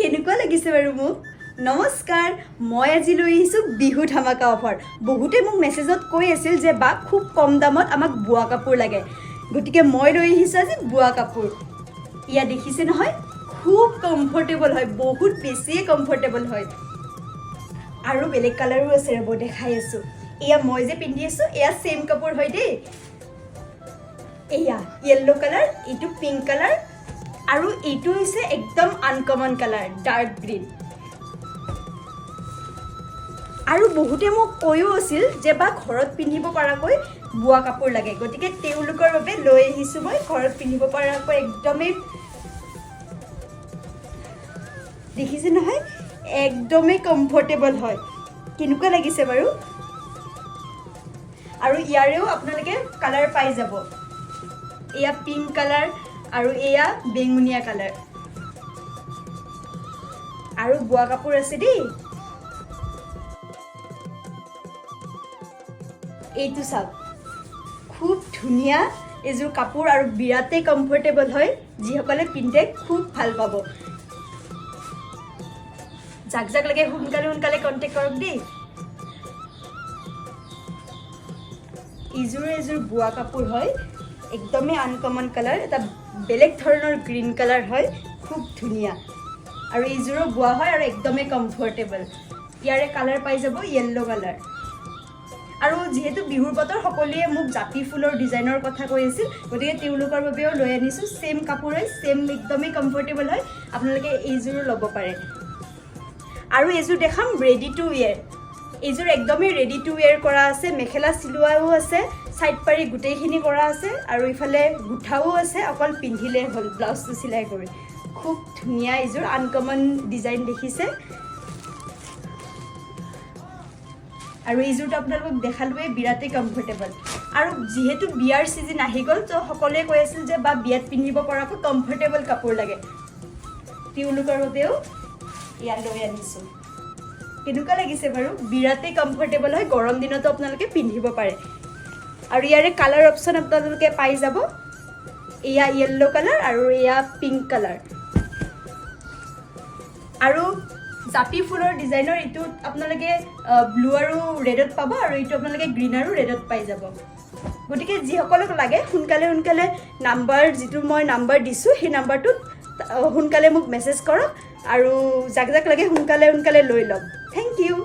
কেনেকুৱা লাগিছে বাৰু মোক নমস্কাৰ মই আজি লৈ আহিছোঁ বিহু ধামাকা অফাৰ বহুতে মোক মেছেজত কৈ আছিল যে বা খুব কম দামত আমাক বোৱা কাপোৰ লাগে গতিকে মই লৈ আহিছোঁ আজি বোৱা কাপোৰ ইয়া দেখিছে নহয় খুব কমফৰ্টেবল হয় বহুত বেছি কমফৰ্টেবল হয় আৰু বেলেগ কালাৰো আছে ৰব দেখাই আছোঁ এয়া মই যে পিন্ধি আছোঁ এয়া সেম কাপোৰ হয় দেই এয়া য়েল্লো কালাৰ এইটো পিংক কালাৰ আৰু এইটো হৈছে একদম আনকমন কালাৰ ডাৰ্ক গ্ৰীণ আৰু বহুতে মোক কৈও আছিল যে বা ঘৰত পিন্ধিব পৰাকৈ বোৱা কাপোৰ লাগে গতিকে তেওঁলোকৰ বাবে লৈ আহিছোঁ মই ঘৰত পিন্ধিব পৰাকৈ একদমেই দেখিছে নহয় একদমেই কমফৰ্টেবল হয় কেনেকুৱা লাগিছে বাৰু আৰু ইয়াৰেও আপোনালোকে কালাৰ পাই যাব এয়া পিংক কালাৰ আৰু এয়া বেঙুনীয়া কালাৰ আৰু বোৱা কাপোৰ আছে দেই এইটো চাওক খুব ধুনীয়া এযোৰ কাপোৰ আৰু বিৰাটেই কমফৰ্টেবল হয় যিসকলে পিন্ধে খুব ভাল পাব যাক যাক লাগে সোনকালে কণ্টেক্ট কৰক দেই এযোৰ বোৱা কাপোৰ হয় একদমেই আনকমন কালাৰ এটা বেলেগ ধৰণৰ গ্ৰীণ কালাৰ হয় খুব ধুনীয়া আৰু এইযোৰো বোৱা হয় আৰু একদমেই কমফৰ্টেবল ইয়াৰে কালাৰ পাই যাব য়েল্লো কালাৰ আৰু যেহেতু বিহুৰ বতৰ সকলোৱে মোক জাপি ফুলৰ ডিজাইনৰ কথা কৈ আছিল গতিকে তেওঁলোকৰ বাবেও লৈ আনিছোঁ সেম কাপোৰ হয় সেম একদমেই কমফৰ্টেবল হয় আপোনালোকে এইযোৰো ল'ব পাৰে আৰু এইযোৰ দেখাম ৰেডি টু ৱেৰ এইযোৰ একদমেই ৰেডি টু ৱেৰ কৰা আছে মেখেলা চিলোৱাও আছে সাইড পাৰি গোটেইখিনি কৰা আছে আৰু ইফালে গুঠাও আছে অকল পিন্ধিলে হ'ল ব্লাউজটো চিলাই কৰি খুব ধুনীয়া এইযোৰ আনকমন ডিজাইন দেখিছে আৰু এইযোৰটো আপোনালোকক দেখালোৱে বিৰাটেই কমফৰ্টেবল আৰু যিহেতু বিয়াৰ সিজন আহি গ'ল তো সকলোৱে কৈ আছিল যে বা বিয়াত পিন্ধিব পৰাকৈ কমফৰ্টেবল কাপোৰ লাগে তেওঁলোকৰ বাবেও ইয়াত লৈ আনিছোঁ কেনেকুৱা লাগিছে বাৰু বিৰাটেই কমফৰ্টেবল হয় গৰম দিনতো আপোনালোকে পিন্ধিব পাৰে আৰু ইয়াৰে কালাৰ অপশ্যন আপোনালোকে পাই যাব এয়া য়েল্লো কালাৰ আৰু এয়া পিংক কালাৰ আৰু জাপি ফুলৰ ডিজাইনৰ এইটো আপোনালোকে ব্লু আৰু ৰেডত পাব আৰু এইটো আপোনালোকে গ্ৰীণ আৰু ৰেডত পাই যাব গতিকে যিসকলক লাগে সোনকালে নাম্বাৰ যিটো মই নাম্বাৰ দিছোঁ সেই নাম্বাৰটোত সোনকালে মোক মেছেজ কৰক আৰু যাক যাক লাগে সোনকালে লৈ লওক থেংক ইউ